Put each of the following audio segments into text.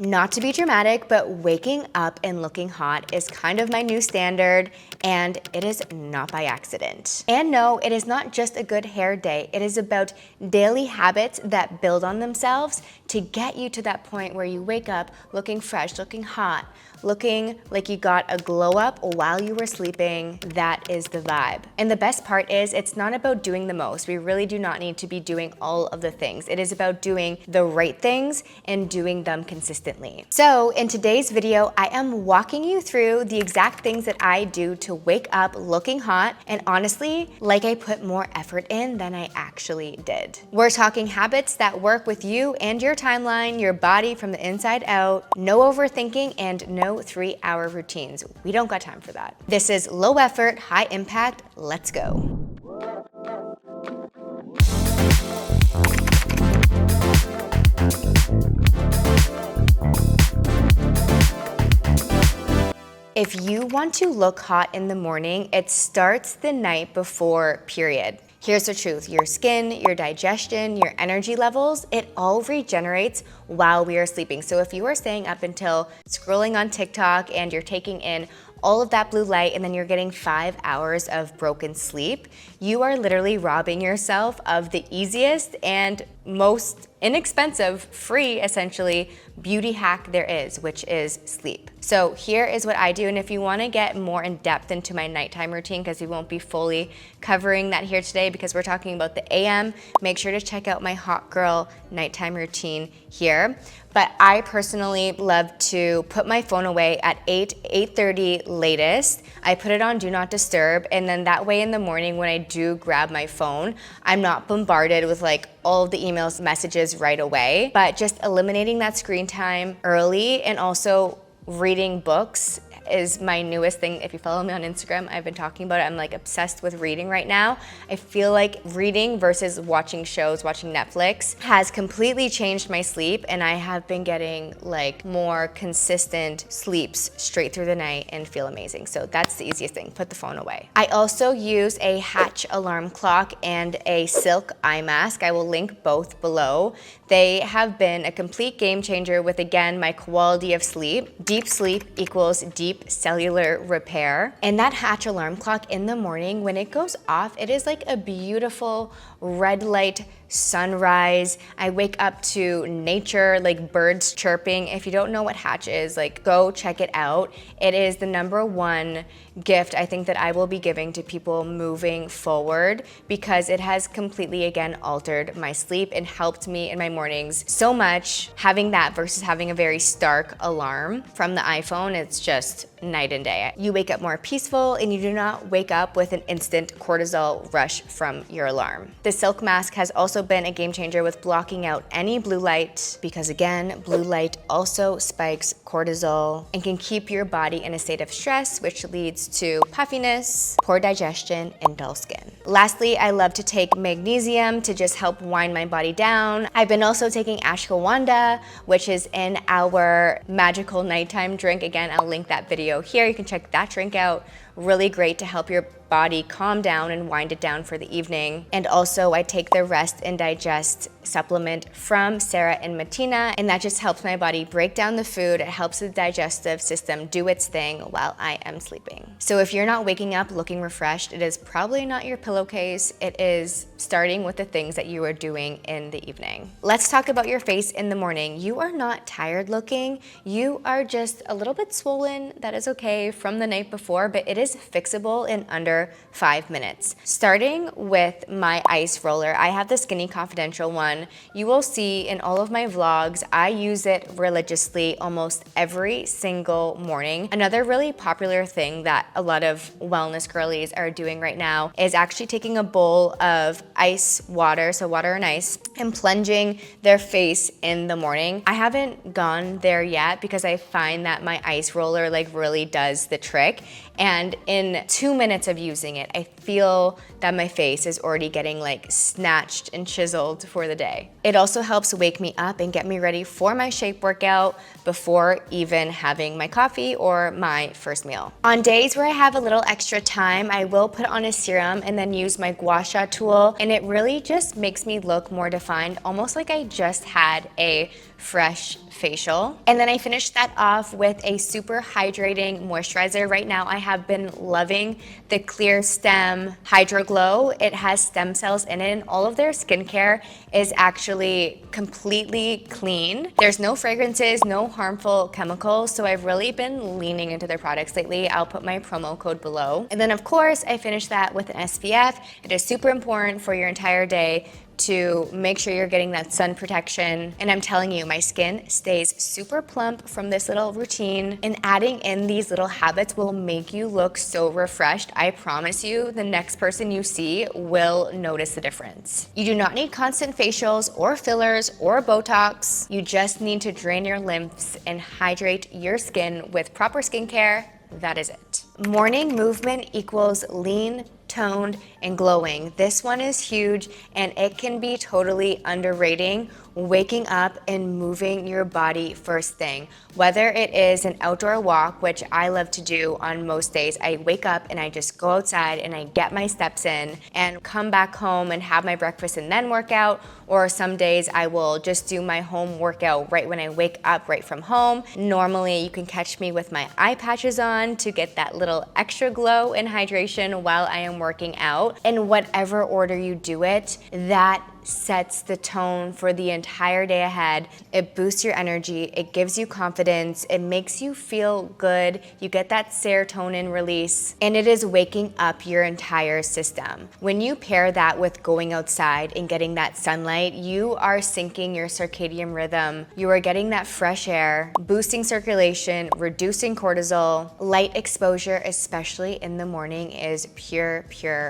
Not to be dramatic, but waking up and looking hot is kind of my new standard, and it is not by accident. And no, it is not just a good hair day. It is about daily habits that build on themselves to get you to that point where you wake up looking fresh, looking hot, looking like you got a glow up while you were sleeping. That is the vibe. And the best part is it's not about doing the most. We really do not need to be doing all of the things. It is about doing the right things and doing them consistently. So in today's video, I am walking you through the exact things that I do to wake up looking hot, and honestly, like I put more effort in than I actually did. We're talking habits that work with you and your timeline, your body from the inside out, no overthinking, and no 3-hour routines. We don't got time for that. This is low effort, high impact. Let's go. If you want to look hot in the morning, it starts the night before, period. Here's the truth, your skin, your digestion, your energy levels, it all regenerates while we are sleeping. So if you are staying up until scrolling on TikTok and you're taking in all of that blue light and then you're getting 5 hours of broken sleep, you are literally robbing yourself of the easiest and most inexpensive, free essentially, beauty hack there is, which is sleep. So here is what I do, and if you wanna get more in depth into my nighttime routine, because we won't be fully covering that here today because we're talking about the AM, make sure to check out my hot girl nighttime routine here. But I personally love to put my phone away at 8:30 latest. I put it on Do Not Disturb, and then that way in the morning when I do grab my phone, I'm not bombarded with like all of the emails, messages right away, but just eliminating that screen time early, and also reading books is my newest thing. If you follow me on Instagram, I've been talking about it. I'm like obsessed with reading right now. I feel like reading versus watching shows, watching Netflix has completely changed my sleep, and I have been getting like more consistent sleeps straight through the night and feel amazing. So that's the easiest thing, put the phone away. I also use a Hatch alarm clock and a silk eye mask. I will link both below. They have been a complete game changer with, again, my quality of sleep. Deep sleep equals deep cellular repair. And that Hatch alarm clock in the morning, when it goes off, it is like a beautiful red light sunrise. I wake up to nature, like birds chirping. If you don't know what Hatch is, like go check it out. It is the #1 gift I think that I will be giving to people moving forward, because it has completely, again, altered my sleep and helped me in my mornings so much. Having that versus having a very stark alarm from the iPhone, it's just night and day. You wake up more peaceful, and you do not wake up with an instant cortisol rush from your alarm. The silk mask has also been a game changer with blocking out any blue light, because again, blue light also spikes cortisol and can keep your body in a state of stress, which leads to puffiness, poor digestion, and dull skin. Lastly, I love to take magnesium to just help wind my body down. I've been also taking ashwagandha, which is in our magical nighttime drink. Again, I'll link that video here. You can check that drink out. Really great to help your body calm down and wind it down for the evening. And also I take the Rest and Digest supplement from Sarah and Martina, and that just helps my body break down the food. It helps the digestive system do its thing while I am sleeping. So if you're not waking up looking refreshed, it is probably not your pillowcase. It is starting with the things that you are doing in the evening. Let's talk about your face in the morning. You are not tired looking. You are just a little bit swollen. That is okay from the night before, but it is fixable in under 5 minutes. Starting with my ice roller, I have the Skinny Confidential one. You will see in all of my vlogs, I use it religiously almost every single morning. Another really popular thing that a lot of wellness girlies are doing right now is actually taking a bowl of ice water, so water and ice, and plunging their face in the morning. I haven't gone there yet because I find that my ice roller like really does the trick. And in 2 minutes of using it, I feel that my face is already getting like snatched and chiseled for the day. It also helps wake me up and get me ready for my shape workout before even having my coffee or my first meal. On days where I have a little extra time, I will put on a serum and then use my gua sha tool, and it really just makes me look more defined, almost like I just had a fresh facial. And then I finished that off with a super hydrating moisturizer. Right now I have been loving the Clear Stem Hydro Glow. It has stem cells in it, and all of their skincare is actually completely clean. There's no fragrances, no harmful chemicals, so I've really been leaning into their products lately. I'll put my promo code below. And then of course I finished that with an SPF. It is super important for your entire day to make sure you're getting that sun protection. And I'm telling you, my skin stays super plump from this little routine, and adding in these little habits will make you look so refreshed. I promise you, the next person you see will notice the difference. You do not need constant facials or fillers or Botox. You just need to drain your lymphs and hydrate your skin with proper skincare. That is it. Morning movement equals lean, toned, and glowing. This one is huge, and it can be totally underrating. Waking up and moving your body first thing, whether it is an outdoor walk, which I love to do on most days. I wake up and I just go outside and I get my steps in and come back home and have my breakfast and then work out. Or some days I will just do my home workout right when I wake up, right from home. Normally you can catch me with my eye patches on to get that little extra glow and hydration while I am working out. In whatever order you do it, that sets the tone for the entire day ahead. It boosts your energy, it gives you confidence, it makes you feel good, you get that serotonin release, and it is waking up your entire system. When you pair that with going outside and getting that sunlight, you are syncing your circadian rhythm, you are getting that fresh air, boosting circulation, reducing cortisol. Light exposure, especially in the morning, is pure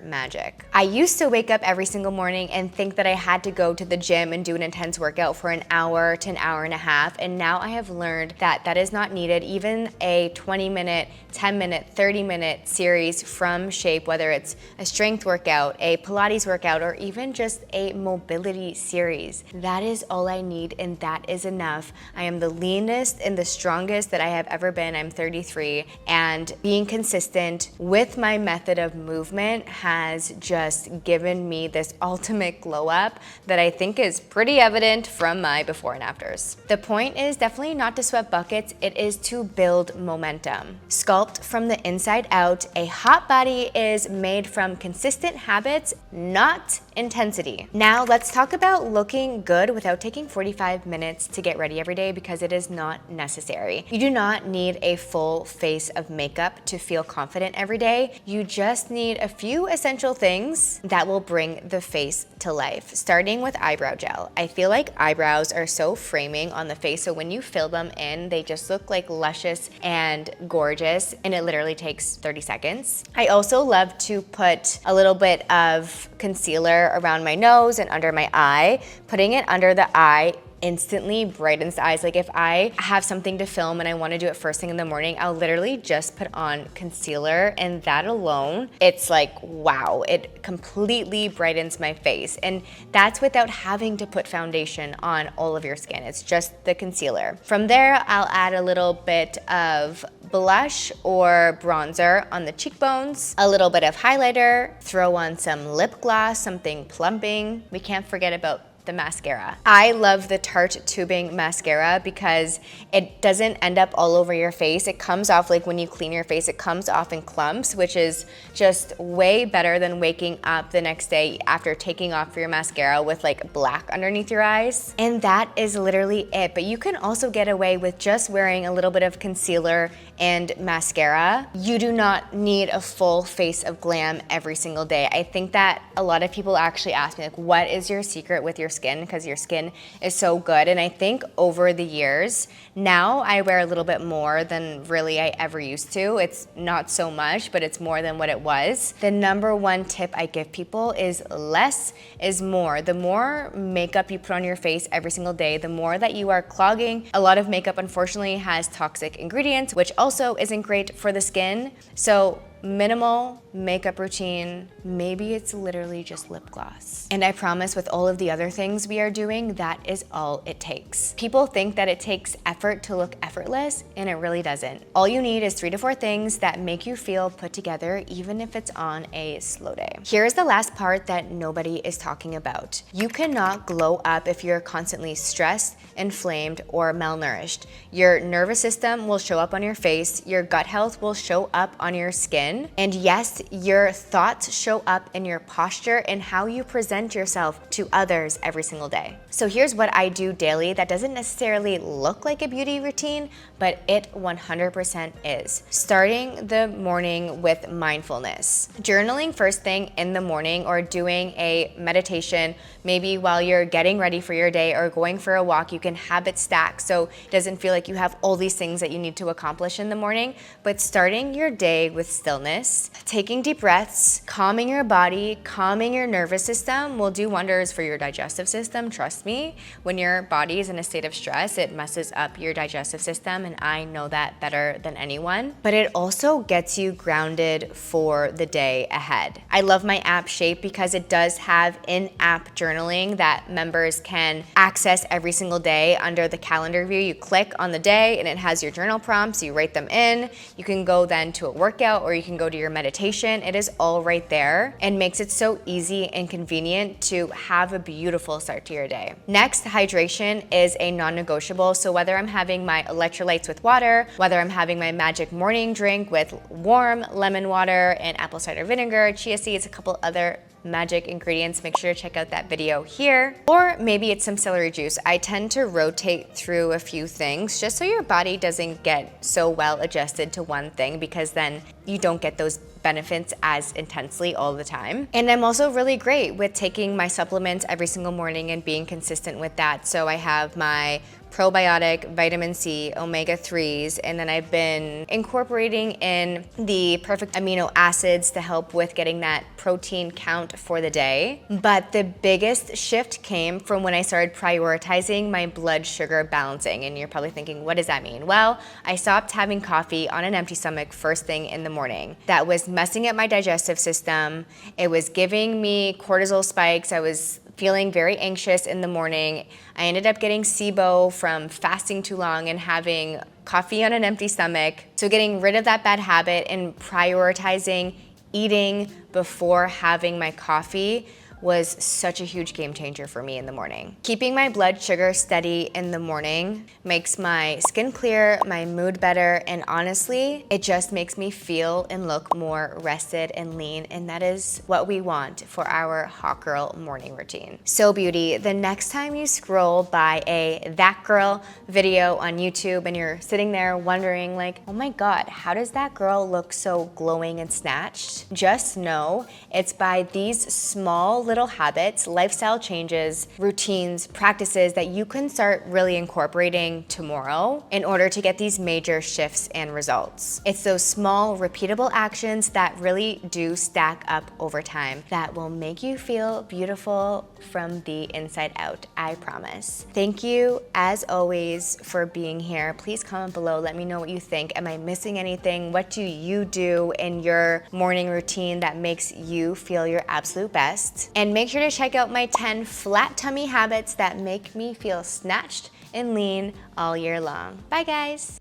magic. I used to wake up every single morning and think that I had to go to the gym and do an intense workout for an hour to an hour and a half, and now I have learned that that is not needed. Even a 20-minute, 10-minute, 30-minute series from Shape, whether it's a strength workout, a Pilates workout, or even just a mobility series, that is all I need, and that is enough. I am the leanest and the strongest that I have ever been. I'm 33, and being consistent with my method of movement has just given me this ultimate glow up that I think is pretty evident from my before and afters. The point is definitely not to sweat buckets, it is to build momentum. Sculpt from the inside out. A hot body is made from consistent habits, not intensity. Now let's talk about looking good without taking 45 minutes to get ready every day, because it is not necessary. You do not need a full face of makeup to feel confident every day. You just need a few essential things that will bring the face to life, starting with eyebrow gel. I feel like eyebrows are so framing on the face, so when you fill them in, they just look like luscious and gorgeous, and it literally takes 30 seconds. I also love to put a little bit of concealer around my nose and under my eye. Putting it under the eye instantly brightens the eyes. Like if I have something to film and I want to do it first thing in the morning, I'll literally just put on concealer, and that alone, it's like, wow, it completely brightens my face. And that's without having to put foundation on all of your skin. It's just the concealer. From there, I'll add a little bit of blush or bronzer on the cheekbones, a little bit of highlighter, throw on some lip gloss, something plumping. We can't forget about the mascara. I love the Tarte tubing mascara because it doesn't end up all over your face. It comes off, like when you clean your face, it comes off in clumps, which is just way better than waking up the next day after taking off your mascara with like black underneath your eyes. And that is literally it. But you can also get away with just wearing a little bit of concealer and mascara. You do not need a full face of glam every single day. I think that a lot of people actually ask me, like, what is your secret with your skin? Because your skin is so good. And I think over the years, now I wear a little bit more than really I ever used to. It's not so much, but it's more than what it was. The number one tip I give people is less is more. The more makeup you put on your face every single day, the more that you are clogging. A lot of makeup, unfortunately, has toxic ingredients, which also isn't great for the skin. So minimal makeup routine. Maybe it's literally just lip gloss. And I promise with all of the other things we are doing, that is all it takes. People think that it takes effort to look effortless, and it really doesn't. All you need is 3 to 4 things that make you feel put together, even if it's on a slow day. Here's the last part that nobody is talking about. You cannot glow up if you're constantly stressed, inflamed, or malnourished. Your nervous system will show up on your face, your gut health will show up on your skin, and yes, your thoughts show up in your posture and how you present yourself to others every single day. So here's what I do daily that doesn't necessarily look like a beauty routine, but it 100% is. Starting the morning with mindfulness. Journaling first thing in the morning or doing a meditation, maybe while you're getting ready for your day or going for a walk. You can habit stack so it doesn't feel like you have all these things that you need to accomplish in the morning, but starting your day with stillness, taking deep breaths, calming your body, calming your nervous system will do wonders for your digestive system. Trust me, when your body is in a state of stress, it messes up your digestive system, and I know that better than anyone. But it also gets you grounded for the day ahead. I love my app Shape because it does have in-app journaling that members can access every single day under the calendar view. You click on the day and it has your journal prompts, you write them in. You can go then to a workout or you can go to your meditation. It is all right there and makes it so easy and convenient to have a beautiful start to your day. Next, hydration is a non-negotiable. So whether I'm having my electrolytes with water, whether I'm having my magic morning drink with warm lemon water and apple cider vinegar, chia seeds, a couple other magic ingredients, make sure to check out that video here. Or maybe it's some celery juice. I tend to rotate through a few things just so your body doesn't get so well adjusted to one thing, because then you don't get those benefits as intensely all the time. And I'm also really great with taking my supplements every single morning and being consistent with that. So I have my probiotic, vitamin C, omega-3s, and then I've been incorporating in the perfect amino acids to help with getting that protein count for the day. But the biggest shift came from when I started prioritizing my blood sugar balancing. And you're probably thinking, what does that mean? Well, I stopped having coffee on an empty stomach first thing in the morning. That was messing up my digestive system. It was giving me cortisol spikes. I was feeling very anxious in the morning. I ended up getting SIBO from fasting too long and having coffee on an empty stomach. So getting rid of that bad habit and prioritizing eating before having my coffee was such a huge game changer for me in the morning. Keeping my blood sugar steady in the morning makes my skin clear, my mood better, and honestly, it just makes me feel and look more rested and lean, and that is what we want for our hot girl morning routine. So beauty, the next time you scroll by a That Girl video on YouTube and you're sitting there wondering like, oh my God, how does that girl look so glowing and snatched? Just know it's by these small little habits, lifestyle changes, routines, practices that you can start really incorporating tomorrow in order to get these major shifts and results. It's those small, repeatable actions that really do stack up over time that will make you feel beautiful from the inside out, I promise. Thank you, as always, for being here. Please comment below, let me know what you think. Am I missing anything? What do you do in your morning routine that makes you feel your absolute best? And make sure to check out my 10 flat tummy habits that make me feel snatched and lean all year long. Bye guys.